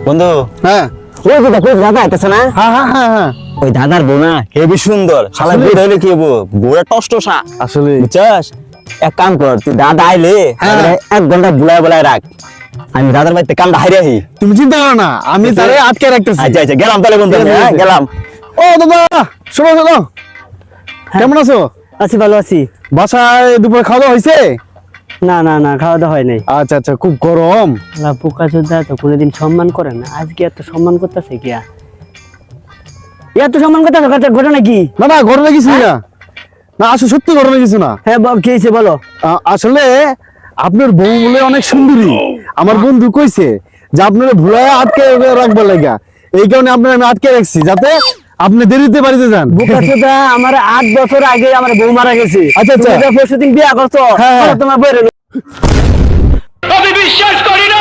বন্ধু, হ্যাঁ ওই যে দেখো দাদা আইতেছে না, হ্যাঁ হ্যাঁ হ্যাঁ হ্যাঁ ওই দাদার বউ না হেবি সুন্দর, শালা আসলে? বুড়া হইলে কি হবো, বুড়া টসটসা, আসলে বুঝছস? এক কাম কর, তুই দাদা আইলে হ্যাঁ। দাদারে 1 ঘন্টা বুলায় রাখ, আমি দাদার বাড়িতে কামটা হাইরে আহি। তুমি চিন্তা করো না, আমি আচ্ছা। তারে আটকে রাখতেছি। আচ্ছা আচ্ছা, গেলাম তাহলে বন্ধু, ঠিক আছে, হ্যাঁ ঠিক আছে। গেলাম। ও দাদা, শোনো শোনো, কেমন আছো? আছি, ভালো আছি। বাসায় দুপুরে খাওয়া দাওয়া হয়েছে? না না না, খাওয়া দাওয়া হয় নাই। আচ্ছা আচ্ছা, খুব গরম। পোকা চোদ্দা তো কোনোদিন সম্মান করে না, আজকে এত সম্মান করতেছে কিয়া? এত সম্মান করতেছে, ঘটনা কি? না না, ঘটনা কিছু না, না আসলে সত্যি ঘটনা কিছু না। হ্যাঁ কি হয়েছে বলো। আসলে আপনার বউ বলে অনেক সুন্দরী, আমার বন্ধু কইছে যে আপনার ভুলায় আটকে রাখবার লাগা, এই কারণে আপনার আমি আটকে রাখছি যাতে আপনি দেরিতে বাড়িতে যান। পোকা চোদ্দা, আমার 8 বছর আগে আমার বউ মারা গেছে। আচ্ছা, আচ্ছা। তুমি পরশুদিন বিয়া করছো, হ্যাঁ, হ্যাঁ। তোমার বইয়ের আমি বিশ্বাস করি না।